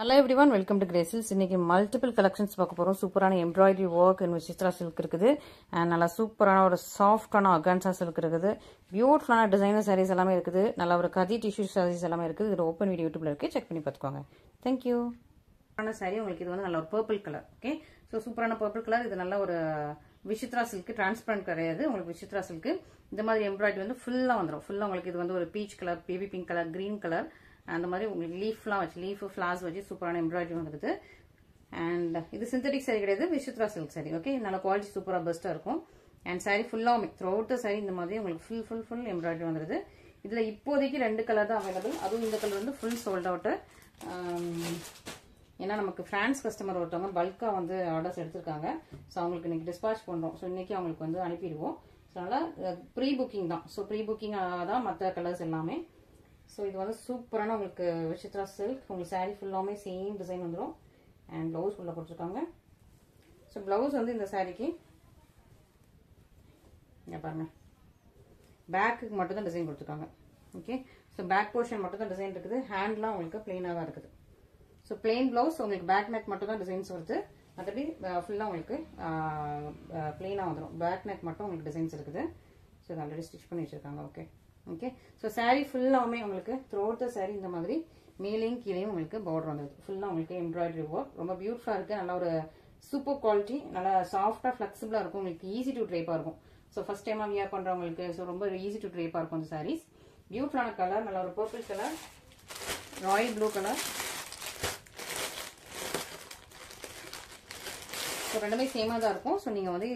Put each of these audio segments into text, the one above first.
Hello everyone, welcome to Graces. இன்னைக்கு multiple collections பார்க்க போறோம். சூப்பரான embroidery work and Vichitra silk இருக்குது. அண்ட் நல்லா சூப்பரான ஒரு சாஃப்டான ஆர்கான்சா சில்க் இருக்குது. பியூட்டிஃபுல்லான டிசைனர் சாரீஸ் எல்லாமே இருக்குது. நல்ல ஒரு கதி டிஷ்யூ சாரீஸ் எல்லாமே இருக்குது. இது ஓப்பன் வீடியோ யூடியூப்ல இருக்கு, செக் பண்ணி பார்த்துக்கோங்க. தேங்க்யூ. சூப்பரான சாரீ உங்களுக்கு இது வந்து நல்ல ஒரு பர்பிள் கலர். ஓகே, ஸோ சூப்பரான பர்பிள் கலர். இது நல்ல ஒரு விசித்ரா சில்க், டிரான்ஸ்பரண்ட் கிடையாது உங்களுக்கு. விசித்ரா சில்க் இந்த மாதிரி எம்ப்ராய்டரி வந்து ஃபுல்லா வந்துடும். ஃபுல்லா உங்களுக்கு இது வந்து ஒரு peach colour, baby pink colour, green colour, அந்த மாதிரி உங்களுக்கு லீஃப்லாம் வச்சு, லீஃப் ஃபிளார்ஸ் வச்சு சூப்பரான எம்ப்ராய்டரி வந்துருது. அண்ட் இது சிந்தட்டிக் சாரி கிடையாது, விசித்ரா சில்க் சாரி. ஓகே, நல்ல குவாலிட்டி சூப்பராக பெஸ்ட்டாக இருக்கும். அண்ட் சாரி ஃபுல்லாக த்ரூ அவுட் த சாரி இந்த மாதிரி உங்களுக்கு ஃபுல் எம்ப்ராய்டரி வந்துருது. இதில் இப்போதைக்கு 2 கலர் தான் அவைலபிள். அதுவும் இந்த கலர் வந்து ஃபுல் சோல்ட் அவுட்டு. ஏன்னா நமக்கு பிரான்ஸ் கஸ்டமர் ஒருத்தவங்க பல்காக வந்து ஆர்டர்ஸ் எடுத்திருக்காங்க. ஸோ அவங்களுக்கு இன்னைக்கு டிஸ்பாச் பண்ணுறோம். ஸோ இன்னைக்கு அவங்களுக்கு வந்து அனுப்பிடுவோம். ஸோ அதனால் ப்ரீ புக்கிங் தான். ஸோ ப்ரீ புக்கிங் தான் மற்ற கலர்ஸ் எல்லாமே. ஸோ இது வந்து சூப்பரான உங்களுக்கு விசித்ரா சில்க். உங்களுக்கு சாரீ ஃபுல்லாமே சேம் டிசைன் வந்துடும். அண்ட் ப்ளவுஸ் ஃபுல்லாக கொடுத்துருக்காங்க. ஸோ ப்ளவுஸ் வந்து இந்த சாரீக்கு இங்கே பாருங்க, பேக்குக்கு மட்டும் தான் டிசைன் கொடுத்துருக்காங்க. ஓகே, ஸோ பேக் போர்ஷன் மட்டும் தான் டிசைன் இருக்குது. ஹேண்ட்லாம் உங்களுக்கு பிளெயினாக தான் இருக்குது. ஸோ பிளெயின் ப்ளவுஸ் உங்களுக்கு பேக் நெக் மட்டும் தான் டிசைன்ஸ் வருது. மற்றபடி ஃபுல்லாக உங்களுக்கு பிளெயினாக வந்துடும். பேக் நெக் மட்டும் உங்களுக்கு டிசைன்ஸ் இருக்குது. ஸோ இது ஆல்ரெடி ஸ்டிச் பண்ணி வச்சுருக்காங்க. ஓகே ஓகே, ஸோ சாரீ ஃபுல்லாமே உங்களுக்கு த்ரூ அவுட் த சாரீ இந்த மாதிரி மேலேயும் கீழேயும் உங்களுக்கு பார்டர் வந்தது. ஃபுல்லாக உங்களுக்கு எம்ப்ராய்டரி ஒர்க் ரொம்ப பியூட்டிஃபுல்லாக இருக்குது. நல்ல ஒரு சூப்பர் குவாலிட்டி, நல்லா சாஃப்டாக ஃப்ளெக்சிபிளாக இருக்கும். உங்களுக்கு ஈஸி டு ட்ரைப்பாக இருக்கும். ஸோ ஃபர்ஸ்ட் டைமாக வியர் பண்ணுறவங்களுக்கு ஸோ ரொம்ப ஈஸி டு ட்ரைப்பாக இருக்கும் அந்த சாரீஸ். பியூட்டிஃபுல்லான கலர், நல்ல ஒரு purple colour, Royal blue colour. So ரெண்டுமே சேமாக தான் இருக்கும். ஸோ நீங்கள் வந்து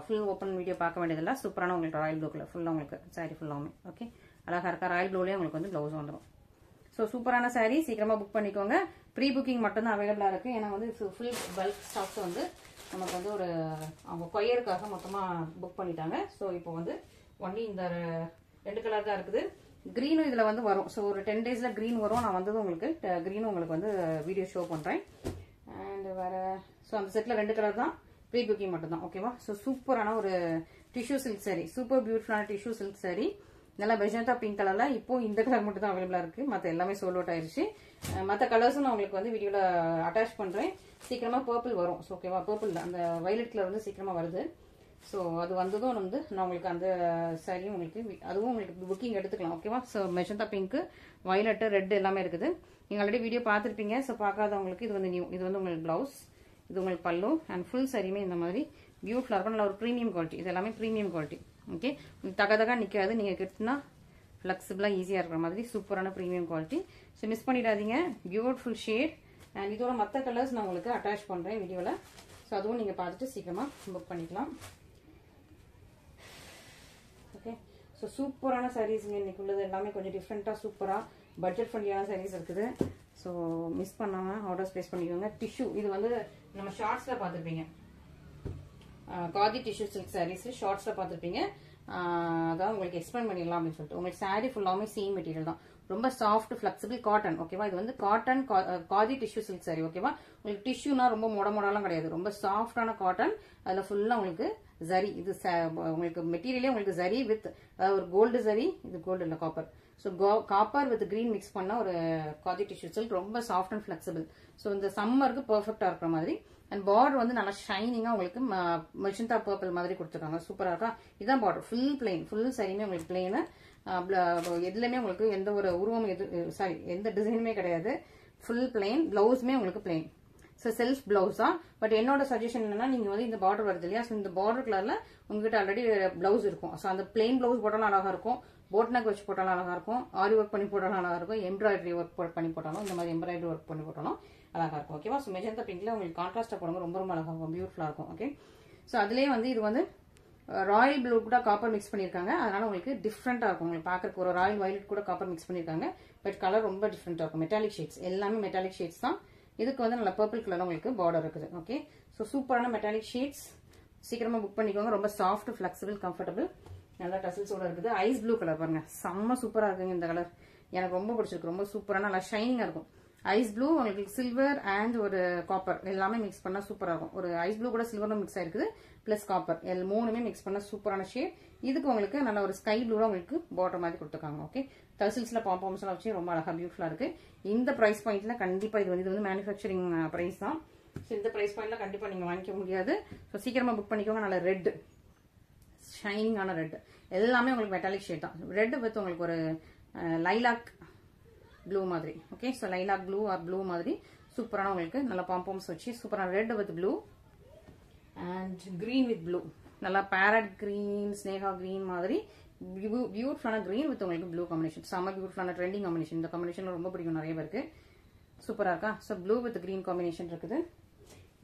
ஃபுல் ஓப்பன் வீடியோ பார்க்க வேண்டியதில்லை. சூப்பரான உங்களுக்கு ராயல் ப்ளூ கலர் ஃபுல்லாக உங்களுக்கு சாரீ ஃபுல்லாமே. ஓகே, அழகாக இருக்கா. ராயல் ப்ளூலேயே உங்களுக்கு வந்து ப்ளவுஸ் வந்துடும். ஸோ சூப்பரான சாரீ, சீக்கிரமாக புக் பண்ணிக்கோங்க. ப்ரீ புக்கிங் மட்டும்தான் அவைலபிளாக இருக்குது. ஏன்னா வந்து ஃபுல் பல்க் ஸ்டாக்ஸ் வந்து நமக்கு வந்து ஒரு அவங்க கொயருக்காக மொத்தமாக புக் பண்ணிட்டாங்க. ஸோ இப்போ வந்து ஒன்லி இந்த 2 கலர் தான் இருக்குது. க்ரீனும் இதில் வந்து வரும். ஸோ ஒரு 10 டேஸில் க்ரீன் வரும். நான் வந்தது உங்களுக்கு க்ரீனும் உங்களுக்கு வந்து வீடியோ ஷோ பண்ணுறேன். அண்ட் வேறு ஸோ அந்த செட்டில் 2 கலர் தான், ப்ரீ புக்கிங் மட்டும் தான். ஓகேவா. ஸோ சூப்பரான ஒரு டிஷ்யூ சில்க் சாரி, சூப்பர் பியூட்டிஃபுல்லான டிஷ்யூ சில்க் சாரி. நல்லா பெஜந்தா பிங்க் கலரில் இப்போ இந்த கலர் மட்டும் தான் அவைலபிளாக இருக்குது. மற்ற எல்லாமே சோல் அவுட் ஆயிடுச்சு. மற்ற கலர்ஸும் நான் உங்களுக்கு வந்து வீடியோவில் அட்டாச் பண்ணுறேன். சீக்கிரமாக பர்பிள் வரும். ஸோ ஓகேவா, பர்பிள் அந்த வயலட் கலர் வந்து சீக்கிரமாக வருது. ஸோ அது வந்ததும் வந்து நான் உங்களுக்கு அந்த சாரியும் உங்களுக்கு அதுவும் உங்களுக்கு புக்கிங் எடுத்துக்கலாம். ஓகேவா. So magenta pink, violet, red எல்லாமே இருக்குது. நீங்கள் ஆல்ரெடி வீடியோ பார்த்துருப்பீங்க. ஸோ பார்க்காதவங்களுக்கு இது வந்து நியூ. இது வந்து உங்களுக்கு ப்ளவுஸ், இது உங்களுக்கு பல்லு. அண்ட் ஃபுல் சாரியுமே இந்த மாதிரி பியூட்டிஃபுல்லாக இருக்கும். நல்ல ஒரு ப்ரீமியம் குவாலிட்டி. இது எல்லாமே ப்ரீமியம் குவாலிட்டி. ஓகே, தகதகா நிற்காது. நீங்கள் கிட்டனா ஃப்ளெக்சிபிளாக ஈஸியாக இருக்கிற மாதிரி சூப்பரான ப்ரீமியம் குவாலிட்டி. ஸோ மிஸ் பண்ணிடாதீங்க. Beautiful shade. அண்ட் இதோட மற்ற கலர்ஸ் நான் உங்களுக்கு அட்டாச் பண்ணுறேன் வீடியோவில். ஸோ அதுவும் நீங்கள் பார்த்துட்டு சீக்கிரமாக புக் பண்ணிக்கலாம். ஓகே, ஸோ சூப்பரான சாரீஸுங்க இன்னைக்கு உள்ளது எல்லாமே கொஞ்சம் டிஃப்ரெண்ட்டாக சூப்பராக பட்ஜெட் ஃப்ரெண்ட்லியான சாரீஸ் இருக்குது. ஸோ மிஸ் பண்ணாமல் ஆர்டர்ஸ் ப்ளேஸ் பண்ணிக்கோங்க. டிஷ்யூ இது வந்து நம்ம ஷார்ட்ஸில் பார்த்துருப்பீங்க. காதி டிஷ்யூ சில்க் சாரீஸ் ஷார்ட்ஸில் பார்த்துருப்பீங்க. அதான் உங்களுக்கு எக்ஸ்பிளைன் பண்ணிடலாம் அப்படின்னு சொல்லிட்டு. உங்களுக்கு சாரீ ஃபுல்லாமே சேம் மெட்டீரியல் தான். ரொம்ப சாஃப்ட் ஃபிளெக்சிபிள் காட்டன். ஓகேவா, இது வந்து cotton khadi tissue silk sorry. ஓகேவா, உங்களுக்கு டிஷ்யூனா ரொம்ப மொடலாம் கிடையாது. ரொம்ப சாஃப்டான காட்டன். அதில் ஃபுல்லாக உங்களுக்கு ஜரி. இது உங்களுக்கு மெட்டீரியலே உங்களுக்கு ஜரி வித் ஒரு கோல்டு ஜரி. இது கோல்டு இல்லை, copper. So copper with green mix பண்ண ஒரு காதி டிஷ்யூ சில்க். ரொம்ப சாஃப்ட் அண்ட் ஃபிளெக்சிபிள். ஸோ இந்த சம்மருக்கு பர்ஃபெக்டாக இருக்கிற மாதிரி. அண்ட் பார்டர் வந்து நல்லா ஷைனிங்காக உங்களுக்கு மெஜந்தா பர்பிள் மாதிரி கொடுத்துருக்காங்க. சூப்பராக இருக்கா. இதான் பார்டர். Full plain. ஃபுல் சாரியுமே உங்களுக்கு பிளெயின். எதுலையுமே உங்களுக்கு எந்த ஒரு உருவம் எந்த டிசைனுமே கிடையாது. Full plain. பிளவுஸுமே உங்களுக்கு பிளெயின். ஸோ செல்ஃப் பிளவுஸ் தான். பட் என்னோட சஜஷன் என்னன்னா, நீங்கள் வந்து இந்த பார்டர் வருது இல்லையா, ஸோ இந்த பார்டர் கலரில் உங்ககிட்ட ஆல்ரெடி பிளவுஸ் இருக்கும். ஸோ அந்த பிளெயின் பிளவுஸ் போட்டாலும் அழகாக இருக்கும். போட் நெக் வச்சு போட்டாலும் அழகாக இருக்கும். ஆரி ஒர்க் பண்ணி போட்டாலும் அழகாக இருக்கும். எம்ப்ராய்டரி ஒர்க் பண்ணி போட்டாலும், இந்த மாதிரி எம்ப்ராய்டரி ஒர்க் பண்ணி போட்டாலும் அழகாக இருக்கும். ஓகேவா. ஸோ மெஜந்தா பிங்க்ல உங்களுக்கு கான்ட்ராஸ்டாக போடுங்க, ரொம்ப அழகாக இருக்கும். பியூட்டிஃபுல்லாக இருக்கும். ஓகே, ஸோ அதுலேயே வந்து இது வந்து ராயல் ப்ளூ கூட காப்பர் மிக்ஸ் பண்ணியிருக்காங்க. அதனால உங்களுக்கு டிஃப்ரெண்டாக இருக்கும். உங்களுக்கு பார்க்கறதுக்கு ஒரு ராயல் வயலட் கூட காப்பர் மிக்ஸ் பண்ணியிருக்காங்க. பட் கலர் ரொம்ப டிஃப்ரெண்டாக இருக்கும். மெட்டாலிக் ஷேட்ஸ் எல்லாமே மெட்டாலிக் ஷேட்ஸ் தான். இதுக்கு வந்து நல்ல பர்பிள் கலர் உங்களுக்கு பார்டர் இருக்குது. ஓகே, ஸோ சூப்பரான மெட்டாலிக் ஷேட்ஸ். சீக்கிரமாக புக் பண்ணிக்கோங்க. ரொம்ப சாஃப்ட், ஃபிளெக்சிபிள், கம்ஃபர்டபுள், நல்லா டசில்ஸோட இருக்குது. ஐஸ் ப்ளூ கலர் பாருங்க, செம்ம சூப்பராக இருக்குங்க இந்த கலர். எனக்கு ரொம்ப பிடிச்சிருக்கு. ரொம்ப சூப்பரான நல்லா ஷைனிங்காக இருக்கும். ஐஸ் ப்ளூ உங்களுக்கு சில்வர் அண்ட் ஒரு காப்பர் எல்லாமே மிக்ஸ் பண்ணா சூப்பரா இருக்கும். ஒரு ஐஸ் ப்ளூ கூட சில்வரும் மிக்ஸ் ஆயிருக்குது பிளஸ் காப்பர் மூணுமே மிக்ஸ் பண்ண சூப்பரான ஷேட். இதுக்கு உங்களுக்கு நல்ல ஒரு ஸ்கை ப்ளூல உங்களுக்கு பார்டர் மாதிரி கொடுத்துருக்காங்க. ஓகே, டசில்ஸ்ல பாம்பாம்ஸ் எல்லாம் வச்சு ரொம்ப அழகா பியூட்டிஃபுல்லா இருக்கு. இந்த பிரைஸ் பாயிண்ட்ல கண்டிப்பா இது வந்து மேனுஃபேக்சரிங் பிரைஸ் தான். இந்த பிரைஸ் பாயிண்ட்ல கண்டிப்பா நீங்க வாங்கிக்க முடியாது. ஸோ சீக்கிரமா புக் பண்ணிக்கோங்க. நல்ல ரெட் ஷைனிங்கான ரெட் எல்லாமே உங்களுக்கு மெட்டாலிக் ஷேட் தான். ரெட் வித் உங்களுக்கு ஒரு லைலாக் ப்ளூ மாதிரி. Okay, so lilac blue or blue மாதிரி சூப்பரான உங்களுக்கு நல்ல பாம்பாம்ஸ் வச்சு சூப்பரான red with blue and green with blue. நல்லா பேரட் கிரீன் ஸ்னேகா கிரீன் மாதிரி பியூட்டிஃபுல்லான கிரீன் வித் உங்களுக்கு ப்ளூ காம்பினேஷன். செம்ம பியூட்டிஃபுல்லான ட்ரெண்டிங் காம்பினேஷன். இந்த காம்பினேஷன் ரொம்ப பிடிக்கும் நிறைய பேருக்கு. சூப்பரா இருக்கா? So blue with green combination இருக்குது.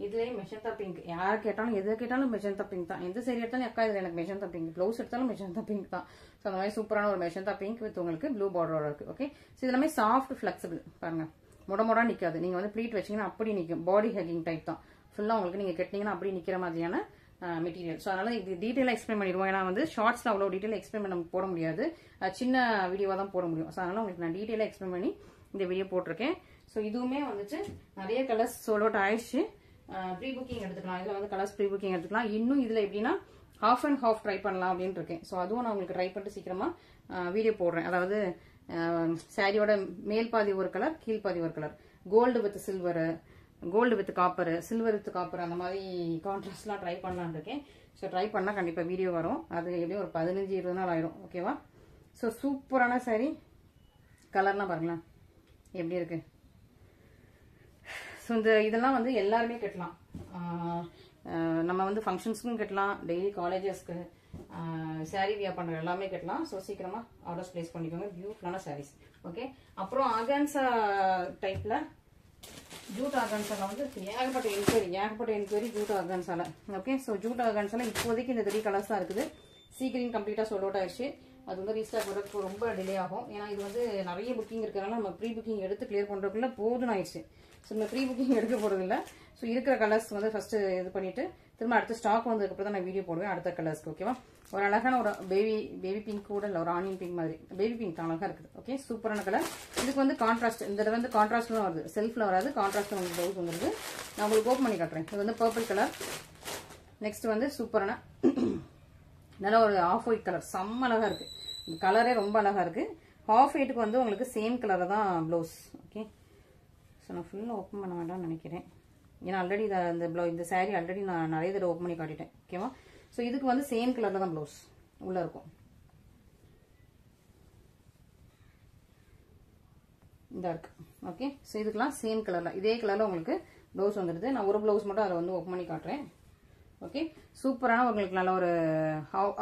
இதுலயே மெஜந்தா பிங்க். யார் கேட்டாலும் எது கேட்டாலும் மெஜந்தா பிங்க் தான். எந்த சரி எடுத்தாலும் அக்கா இதுல எனக்கு மெஜந்தா பிங்க், ப்ளவுஸ் எடுத்தாலும் மெஜந்தா பிங்க் தான். ஸோ அந்த மாதிரி சூப்பரான ஒரு மெஜந்தா பிங்க் வித் உங்களுக்கு ப்ளூ பார்டரோட இருக்கு. ஓகே, ஸோ இது எல்லாமே சாஃப்ட் ஃபிளெக்சிபிள். பாருங்க, முடமுடா நிக்காது. நீங்க வந்து ப்ளீட் வச்சீங்கன்னா அப்படி நிற்கும். பாடி ஹேக்கிங் டைப் தான். ஃபுல்லா உங்களுக்கு நீங்க கட்டினீங்கன்னா அப்படி நிக்கிற மாதிரியான மெட்டீரியல். ஸோ அதனால இது டீட்டெயிலாக எக்ஸ்பிளைன் பண்ணிடுவோம். ஏன்னா வந்து ஷார்ட்ஸ்ல அவ்வளோ டீட்டெயில் எக்ஸ்பிளைன் பண்ண போட முடியாது. சின்ன வீடியோவா தான் போட முடியும். ஸோ அதனால உங்களுக்கு நான் டீட்டெயிலாக எக்ஸ்பிளைன் பண்ணி இந்த வீடியோ போட்டிருக்கேன். ஸோ இதுவுமே வந்துட்டு நிறைய கலர்ஸ் சோல்ட் அவுட் ஆயிடுச்சு. ப்ரீ புக்கிங் எடுத்துக்கலாம். இதுல வந்து கலர்ஸ் ப்ரீ புக்கிங் எடுத்துக்கலாம். இன்னும் இதுல எப்படின்னா ஹாஃப் அண்ட் ஹாஃப் ட்ரை பண்ணலாம் அப்படின்னு இருக்கேன். ஸோ அதுவும் நான் உங்களுக்கு ட்ரை பண்ணிட்டு சீக்கிரமா வீடியோ போடுறேன். அதாவது சாரியோட மேல் பாதி ஒரு கலர், கீழ் பாதி ஒரு colour, gold with silver, gold with copper, silver with copper, அந்த மாதிரி கான்ட்ராஸ்ட்லாம் ட்ரை பண்ணலான்னு இருக்கேன். ஸோ ட்ரை பண்ணால் கண்டிப்பாக வீடியோ வரும். அது எப்படியும் ஒரு 15-20 நாள் ஆயிரும். ஓகேவா? ஸோ சூப்பரான சாரி. கலர்லாம் பாருங்களேன் எப்படி இருக்கு. ஸோ இதெல்லாம் வந்து எல்லாருமே கட்டலாம். நம்ம வந்து ஃபங்க்ஷன்ஸ்க்கும் கட்டலாம், டெய்லி காலேஜஸ்க்கு சாரீ வியா பண்ணுற எல்லாமே கட்டலாம். ஸோ சீக்கிரமா ஆர்டர்ஸ் பிளேஸ் பண்ணிக்கோங்க. பியூட்டிஃபுல்லான சாரீஸ். ஓகே, அப்புறம் ஆர்கான்சா டைப்ல ஜூட் ஆர்கான்சால வந்து ஏகப்பட்ட என்கொயரி ஜூட் ஆர்கான்சால. ஓகே, ஸோ ஜூட் ஆர்கான்சால இப்போதைக்கு இந்த 3 கலர்ஸ் தான் இருக்குது. சீக்கிரம் கம்ப்ளீட்டா சோல்ட் அவுட் ஆயிடுச்சு. அது வந்து ரீஸ்டாக் வரதுக்கு ரொம்ப டிலே ஆகும். ஏன்னா இது வந்து நிறைய புக்கிங் இருக்கிறதுனால நம்ம ப்ரீ புக்கிங் எடுத்து கிளியர் பண்றதுக்குள்ள போதுன்னு ஆயிடுச்சு. ஸோ நம்ம ப்ரீ புக்கிங் எடுக்க போறது இல்லை. ஸோ இருக்கிற கலர்ஸ் வந்து ஃபர்ஸ்ட் இது பண்ணிட்டு திரும்ப அடுத்த ஸ்டாக் வந்ததுக்கப்புறம் தான் நான் வீடியோ போடுவேன் அடுத்த கலர்ஸ்க்கு. ஓகேவா? ஒரு அழகான ஒரு பேபி பிங்க் கூட இல்லை, ஒரு ஆனியன் பிங்க் மாதிரி பேபி பிங்க் அழகா இருக்குது. ஓகே, சூப்பரான கலர். இதுக்கு வந்து கான்ட்ராஸ்ட், இந்த வந்து கான்ட்ராஸ்ட் தான் வருது, செல்ஃப்ல வராது, கான்ட்ராஸ்ட் உங்களுக்கு ப்ளவுஸ் வந்துருது. நான் உங்களுக்கு ஓப்பன் பண்ணி காட்டுறேன். இது வந்து பர்பிள் கலர். நெக்ஸ்ட் வந்து சூப்பரான நல்ல ஒரு ஆஃப் ஒயிட் கலர். செம்ம அழகா இருக்கு. இந்த கலரே ரொம்ப அழகா இருக்கு. ஹாஃப் ஒயிட்டுக்கு வந்து உங்களுக்கு சேம் கலர் தான் ப்ளவுஸ். ஓகே, ஸோ நான் ஃபுல்லாக ஓப்பன் பண்ண வேண்டாம்னு நினைக்கிறேன். ஏன்னா ஆல்ரெடி இந்த சாரீ ஆல்ரெடி நான் நிறைய தடவை ஓப்பன் பண்ணி காட்டிட்டேன். ஓகேவா? ஸோ இதுக்கு வந்து சேம் கலர்ல தான் ப்ளவுஸ் உள்ள இருக்கும். இந்த இருக்கு. ஓகே, ஸோ இதுக்கெல்லாம் சேம் கலர்ல இதே கலர்ல உங்களுக்கு ப்ளவுஸ் வந்துடுது. நான் ஒரு ப்ளவுஸ் மட்டும் அதை வந்து ஓப்பன் பண்ணி காட்டுறேன். ஓகே, சூப்பரான உங்களுக்கு நல்ல ஒரு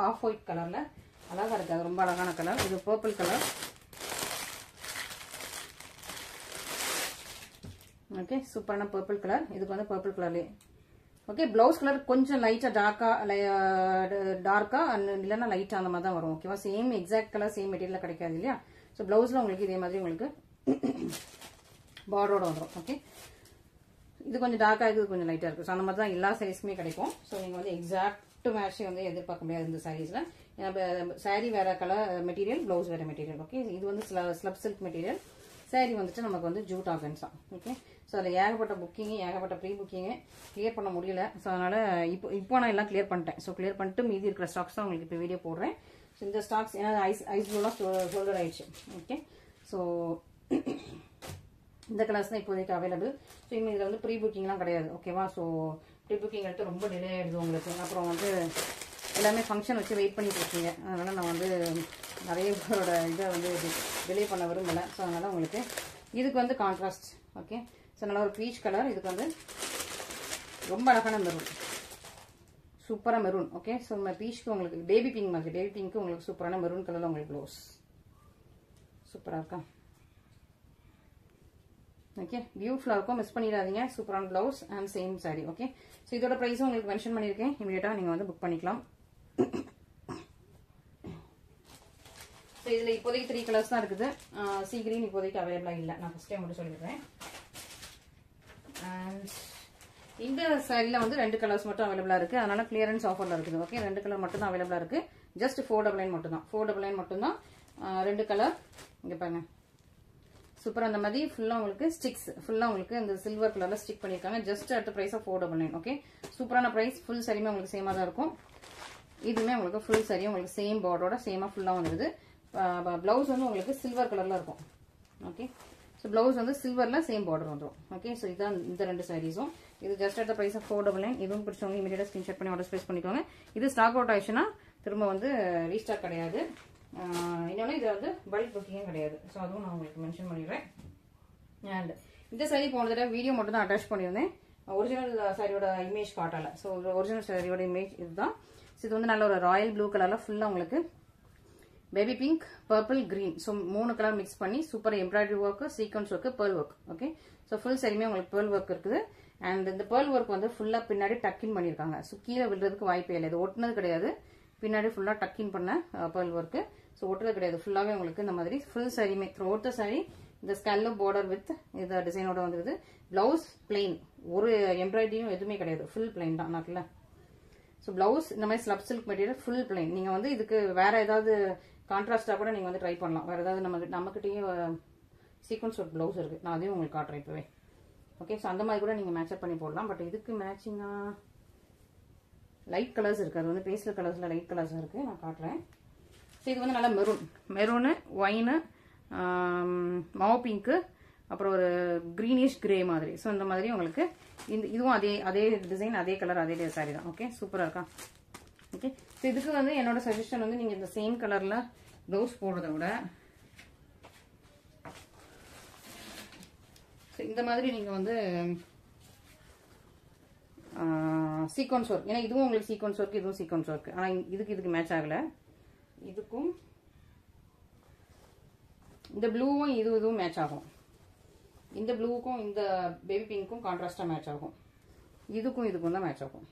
ஆஃப் ஒயிட் கலர்ல அழகா இருக்கு. அது ரொம்ப அழகான கலர். இது பர்பிள் கலர். ஓகே, சூப்பரான பர்பிள் கலர். இதுக்கு வந்து பர்பிள் கலர்லேயே. ஓகே, பிளவுஸ் கலர் கொஞ்சம் லைட்டா டார்க்கா இல்லைன்னா லைட்டா அந்த மாதிரி தான் வரும். ஓகேவா? Same exact colour same material கிடைக்காது இல்லையா? ஸோ பிளவுஸ்ல உங்களுக்கு இதே மாதிரி உங்களுக்கு பார்டரோட வந்துடும். ஓகே, இது கொஞ்சம் டார்க்கா இருக்குது, கொஞ்சம் லைட்டா இருக்கு. ஸோ அந்த மாதிரி தான் எல்லா சாரீஸ்க்குமே கிடைக்கும். ஸோ நீங்க வந்து எக்ஸாக்ட் மேட்ச் வந்து எதிர்பார்க்க முடியாது இந்த சாரீஸ்ல. சாரீ வேற கலர் மெட்டீரியல், பிளவுஸ் வேற மெட்டீரியல். ஓகே, இது வந்து ஸ்லப் சில்க் மெட்டீரியல். சாரீ வந்துட்டு நமக்கு வந்து ஜூட் ஆர்கன்ஸா. ஓகே, ஸோ அதில் ஏகப்பட்ட புக்கிங், ஏகப்பட்ட ப்ரீ புக்கிங்கு கிளியர் பண்ண முடியல. ஸோ அதனால இப்போ நான் எல்லாம் கிளியர் பண்ணிட்டேன். ஸோ கிளியர் பண்ணிட்டு மீதி இருக்கிற ஸ்டாக்ஸ் தான் உங்களுக்கு இப்போ வீடியோ போடுறேன். ஸோ இந்த ஸ்டாக்ஸ் ஏன்னா ஐஸ் ப்ளூலாம் சோல்டர் ஆயிடுச்சு. ஓகே, ஸோ இந்த கலர்ஸ் தான் இப்போதைக்கு அவைலபிள். ஸோ இனிமேல் இதில் வந்து ப்ரீ புக்கிங்லாம் கிடையாது. ஓகேவா? ஸோ ப்ரீ புக்கிங் எடுத்து ரொம்ப டிலே ஆகிடுது உங்களுக்கு. அப்புறம் வந்து எல்லாமே ஃபங்க்ஷன் வச்சு வெயிட் பண்ணிட்டு இருக்கீங்க. அதனால நான் வந்து நிறைய பேரோட இதை வந்து டிலே பண்ண விரும்பலை. ஸோ அதனால உங்களுக்கு இதுக்கு வந்து கான்ட்ராஸ்ட். ஓகே, ஸோ நல்லா ஒரு பீச் கலர். இதுக்கு வந்து ரொம்ப அழகான மெரூன், சூப்பராக மெரூன். ஓகே, ஸோ பீச்சுக்கு உங்களுக்கு பேபி பிங்க் மாதிரி, பேபி பிங்க்கு உங்களுக்கு சூப்பரான மெரூன் கலரில் உங்களுக்கு ப்ளவுஸ் சூப்பராக இருக்கா? ஓகே, பியூட்டிஃபுல்லாக இருக்கும், மிஸ் பண்ணிடாதீங்க. சூப்பரான blouse and same sari. Okay, so இதோட ப்ரைஸும் உங்களுக்கு மென்ஷன் பண்ணியிருக்கேன். இமீடியட்டாக நீங்கள் வந்து புக் பண்ணிக்கலாம். ஸோ இதில் இப்போதைக்கு 3 கலர்ஸ் தான் இருக்குது. சீ கிரீன் இப்போதைக்கு அவைலபிளாக இல்லை. நான் ஃபர்ஸ்ட் டைம் மட்டும் சொல்லிடுறேன். அண்ட் இந்த சாரியில் வந்து 2 கலர்ஸ் மட்டும் அவைலபிளாக இருக்குது. அதனால கிளியரன்ஸ் ஆஃபரில் இருக்குது. ஓகே, 2 கலர் மட்டும் தான் அவைலபிளாக இருக்குது. ஜஸ்ட் 499 மட்டும் தான். 499 மட்டும் தான் 2 கலர். இங்கே பாருங்க, சூப்பர். அந்த மாதிரி ஃபுல்லா உங்களுக்கு ஸ்டிக்ஸ் ஃபுல்லா உங்களுக்கு இந்த சில்வர் கலர்ல ஸ்டிக் பண்ணிருக்காங்க. Just at price of 499. Okay, சூப்பரான பிரைஸ். ஃபுல் சரியுமே உங்களுக்கு சேமா தான் இருக்கும். இதுமே உங்களுக்கு ஃபுல் சரியும் உங்களுக்கு சேம் பார்டரோட சேமா ஃபுல்லா வந்துருது. பிளவுஸ் வந்து உங்களுக்கு சில்வர் கலர்ல இருக்கும். ஓகே, ஸோ பிளவுஸ் வந்து சில்வர்ல சேம் பார்டர் வந்துடும். ஓகே, ஸோ இதான் இந்த 2 சாரீஸும். இது ஜஸ்ட் அட் பிரைஸ் ஆஃப் 499. இதுவும் பிடிச்சவங்க இமீடியட்டா ஸ்கிரீன்ஷாட் பண்ணி ஆர்டர் பிளேஸ் பண்ணிக்கோங்க. இது ஸ்டாக் அவுட் ஆயிடுச்சுன்னா திரும்ப வந்து ரீஸ்டாக் கிடையாது. இன்னொன்று இது வந்து பல்க் புக்கிங்கும் கிடையாது. ஸோ அதுவும் நான் உங்களுக்கு மென்ஷன் பண்ணிடுறேன். அண்ட் இந்த சாரீ போன தடவை வீடியோ மட்டும் தான் அட்டாச் பண்ணியிருந்தேன். ஒரிஜினல் சாரியோட இமேஜ் காட்டல. ஸோ ஒரிஜினல் சாரியோட இமேஜ் இதுதான். இது வந்து நல்ல ஒரு ராயல் ப்ளூ கலர்ல ஃபுல்லா உங்களுக்கு baby pink, purple, green, so 3 colour mix பண்ணி super embroidery work, sequence work, pearl work. Okay, so full சரியுமே உங்களுக்கு பேர்ல் ஒர்க் இருக்குது. அண்ட் இந்த பேர்ல் ஒர்க் வந்து ஃபுல்லா பின்னாடி டக்கின் பண்ணிருக்காங்க. ஸோ கீழே விழுறதுக்கு வாய்ப்பே இல்லை. இது ஒட்டுனது கிடையாது. பின்னாடி ஃபுல்லா டக்கின் பண்ண பேர்ல் ஒர்க். ஸோ ஒட்டுறது கிடையாது. ஃபுல்லாவே உங்களுக்கு இந்த மாதிரி ஃபுல் சாரியுமே த்ரோட் த சாரி இந்த ஸ்கல்லப் பார்டர் வித் இந்த டிசைனோட வந்துருது. பிளவுஸ் பிளெயின், ஒரு எம்ப்ராய்டரியும் எதுவுமே கிடையாது. ஃபுல் பிளெயின் தான் நாட்டில். ஸோ பிளவுஸ் இந்த மாதிரி slub silk material full plain. நீங்க வந்து இதுக்கு வேற ஏதாவது கான்ட்ராஸ்டா கூட நீங்க வந்து ட்ரை பண்ணலாம். வேற ஏதாவது நம்மகிட்டயும் சீக்வன்ஸ் ஒர்க் பிளவுஸ் இருக்கு. நான் அதையும் உங்களுக்கு காட்டுறேன் இப்பவே. ஓகே, ஸோ அந்த மாதிரி கூட நீங்க மேட்சப் பண்ணி போடலாம். பட் இதுக்கு மேட்சிங்கா லைட் கலர்ஸ் இருக்கு. அது வந்து பேஸ்டல் கலர்ஸ்ல லைட் கலர்ஸ் இருக்கு. நான் காட்டுறேன். ஸோ இது வந்து நல்லா மெரூனு, ஒயினு, மாவு பிங்க்கு, அப்புறம் ஒரு கிரீனிஷ் கிரே மாதிரி. ஸோ இந்த மாதிரி உங்களுக்கு இதுவும் அதே டிசைன், அதே கலர், அதே சாரி தான். ஓகே, சூப்பரா இருக்கா? ஓகே, ஸோ இதுக்கு வந்து என்னோட சஜஷன் வந்து நீங்க இந்த சேம் கலர்ல ப்ளவுஸ் போடுறத விட இந்த மாதிரி நீங்க வந்து சீக்வன்ஸ் ஒர்க், ஏன்னா இதுவும் உங்களுக்கு சீக்வன்ஸ் ஒர்க், இதுவும் சீக்வன்ஸ் ஒர்க். ஆனா இதுக்கு மேட்ச் ஆகல. இதுக்கும் இந்த ப்ளூவும் இதுவும் மேட்ச் ஆகும். இந்த ப்ளூவுக்கும் இந்த பேபி பிங்க்கும் கான்ட்ராஸ்டா மேட்ச் ஆகும். இதுக்கும் தான் மேட்ச் ஆகும்.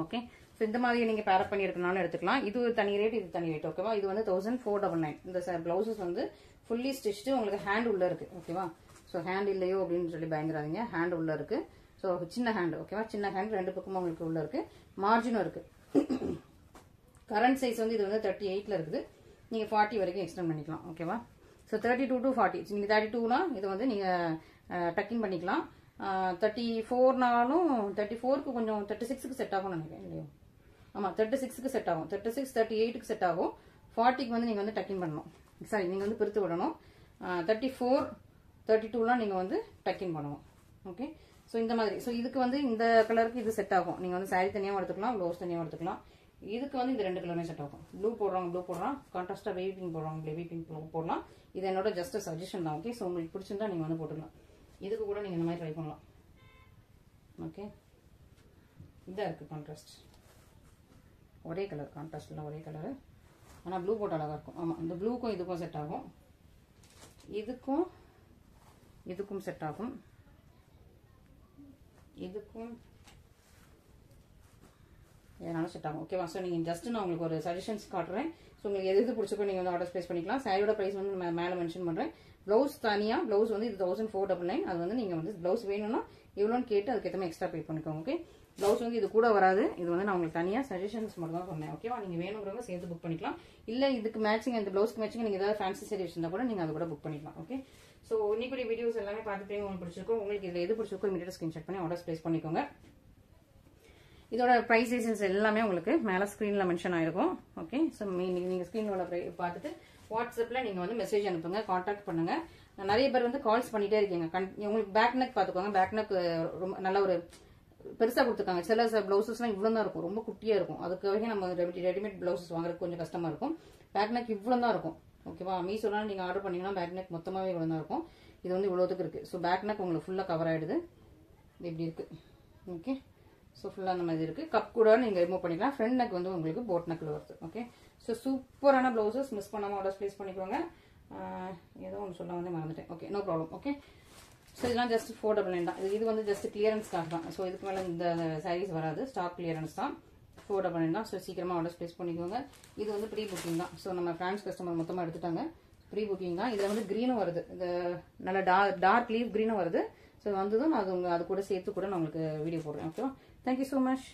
ஓகே, ஸோ இந்த மாதிரி நீங்க பேரப் பண்ணி எடுக்கணும்னு எடுத்துக்கலாம். இது தனி ரேட், இது தனி ரேட். ஓகேவா? இது வந்து 1499. இந்த பிளவுசஸ் வந்து ஃபுல்லி ஸ்டிச்டு, உங்களுக்கு ஹேண்ட் உள்ள இருக்கு. ஓகேவா? ஸோ ஹேண்ட் இல்லையோ அப்படின்னு சொல்லி பயந்துடாதீங்க. ஹேண்ட் உள்ள இருக்கு. ஸோ சின்ன ஹேண்ட். ஓகேவா? சின்ன ஹேண்ட் 2 பக்கமும் உங்களுக்கு உள்ள இருக்கு. மார்ஜினும் இருக்கு. கரண்ட் சைஸ் வந்து இது வந்து 38ல இருக்குது. நீங்க 40 வரைக்கும் எக்ஸ்டெண்ட் பண்ணிக்கலாம். ஓகேவா? So 32 to 40. நீங்க 32னா இது வந்து நீங்க டக்கிங் பண்ணிக்கலாம். 34னாலும் 34க்கு கொஞ்சம் 36க்கு செட் ஆகும்னு நினைக்கிறேன். இல்லையோ? ஆமா, 36க்கு செட் ஆகும். 36, 38க்கு செட் ஆகும். 40க்கு வந்து நீங்க வந்து டக்கிங் பண்ணணும். சாரி, நீங்க வந்து பிரித்து விடணும். 34, 32லாம் நீங்க வந்து டக்கிங் பண்ணணும். ஓகே, ஸோ இந்த மாதிரி. ஸோ இதுக்கு வந்து இந்த கலருக்கு இது செட் ஆகும். நீங்க வந்து சாரி தனியாக எடுத்துக்கலாம், ப்ளவுஸ் தனியாக எடுத்துக்கலாம். இதுக்கு வந்து இந்த 2 கலருமே செட் ஆகும். ப்ளூ போடுறோம், கான்ட்ராஸ்டா பேபி பிங்க் போடுறோம், பேபி பிங்க் போடலாம். இது என்னோட ஜஸ்ட் சஜஷன் தான். ஓகே, ஸோ உங்களுக்கு பிடிச்சிருந்தா நீங்க வந்து போட்டுக்கலாம். இதுக்கு கூட நீங்க இந்த மாதிரி ட்ரை பண்ணலாம். ஓகே, இதான் இருக்கு கான்ட்ராஸ்ட். ஒரே கலர், கான்ட்ராஸ்ட்ல ஒரே கலர். ஆனா ப்ளூ போட்டு அழகா இருக்கும். ஆமா, இந்த ப்ளூக்கும் இதுக்கும் செட் ஆகும். இதுக்கும் செட் ஆகும். இதுக்கும் எதனாலும் செட் ஆகும். ஓகேவா? ஸோ நீங்கள் ஜஸ்ட் நான் உங்களுக்கு ஒரு சஜஷன்ஸ் காட்டுறேன். ஸோ உங்களுக்கு எது பிடிச்சிக்கோ நீங்கள் வந்து ஆர்டர் பிளேஸ் பண்ணிக்கலாம். சாரியோட ப்ரைஸ் வந்து மேலே மென்ஷன் பண்ணுறேன். ப்ளவுஸ் தனியாக ப்ளவுஸ் வந்து இது 1499. அது வந்து நீங்கள் வந்து ப்ளவுஸ் வேணும்னா இவ்வளோன்னு கேட்டு அதுக்கேற்ற மாதிரி எக்ஸ்ட்ரா பே பண்ணிக்கோங்க. ஓகே, ப்ளவுஸ் வந்து இது கூட வராது. இது வந்து நான் உங்களுக்கு தனியாக சஜஷன்ஸ் மட்டும் தான் சொன்னேன். ஓகேவா? நீங்கள் வேணுங்கிறவங்க சேர்த்து புக் பண்ணிக்கலாம். இல்லை இதுக்கு மேட்சிங், இந்த ப்ளவுஸ்க்கு மேட்சிங் நீங்கள் ஏதாவது ஃபேன்சி சாரி வச்சிருந்தா கூட நீங்கள் அதை கூட புக் பண்ணிக்கலாம். ஓகே, ஸோ இன்னைக்குரிய வீடியோஸ் எல்லாமே பார்த்துட்டு உங்களுக்கு பிடிச்சிருக்கும். உங்களுக்கு இதில் எது பிடிச்சிருக்கோ இமீடியட்டாக ஸ்கிரீன்ஷாட் பண்ணி ஆர்டர் பிளேஸ் பண்ணிக்கோங்க. இதோட பிரைஸ் டீடைல்ஸ் எல்லாமே உங்களுக்கு மேலே ஸ்க்ரீனில் மென்ஷன் ஆயிருக்கும். ஓகே, ஸோ நீங்கள் ஸ்க்ரீனோட பார்த்துட்டு வாட்ஸ்அப்பில் நீங்கள் வந்து மெசேஜ் அனுப்புங்க, காண்டாக்ட் பண்ணுங்க. நிறைய பேர் வந்து கால்ஸ் பண்ணிட்டே இருக்கீங்க. உங்களுக்கு பேக் நெக் பார்த்துக்கோங்க. பேக் நெக் ரொம்ப நல்ல ஒரு பெருசாக கொடுத்துருக்காங்க. சில பிளவுசஸ்லாம் இவ்வளோ தான் இருக்கும், ரொம்ப குட்டியாக இருக்கும். அதுக்காக நம்ம ரெடிமேட் பிளவுசஸ் வாங்குறதுக்கு கொஞ்சம் கஷ்டமா இருக்கும். பேக் நெக் இவ்வளோ தான் இருக்கும். ஓகேவா? மீஷோலாம் நீங்கள் ஆர்டர் பண்ணீங்கன்னா பேக் நெக் மொத்தமாகவே இவ்வளோ தான் இருக்கும். இது வந்து இவ்வளோத்துக்கு இருக்கு. ஸோ பேக் நெக் உங்களுக்கு ஃபுல்லாக கவர் ஆயிடுது. இது இப்படி இருக்கு. ஓகே, ஸோ ஃபுல்லாக அந்த மாதிரி இருக்குது. கப் கூட நீங்கள் ரிமூவ் பண்ணிக்கலாம். ஃப்ரண்ட் நெக் வந்து உங்களுக்கு போட் நெக்கில் வருது. ஓகே, ஸோ சூப்பரான ப்ளவுசஸ். மிஸ் பண்ணாமல் ஆர்டர் ப்ளேஸ் பண்ணிக்கோங்க. ஏதோ ஒன்று சொல்ல வந்து மறந்துட்டேன். Okay, no problem. Okay, so இதெல்லாம் ஜஸ்ட் 499 தான். இது வந்து ஜஸ்ட் கிளியரன்ஸ்க்காக தான். ஸோ இதுக்கு மேலே இந்த சாரீஸ் வராது. ஸ்டாக் கிளியரன்ஸ் தான். 499 தான். ஸோ சீக்கிரமாக ஆர்டர் ப்ளேஸ் பண்ணிக்கோங்க. இது வந்து ப்ரீ புக்கிங் தான். ஸோ நம்ம ஃப்ரான்ஸ் கஸ்டமர் மொத்தமாக எடுத்துட்டாங்க. ப்ரீ புக்கிங் தான். இதில் வந்து க்ரீனும் வருது. இந்த நல்ல டார்க் லீவ் க்ரீனும் வருது. ஸோ வந்ததும் நான் அது கூட சேர்த்து கூட நான் உங்களுக்கு வீடியோ போடுறேன். ஓகேவா? Thank you so much.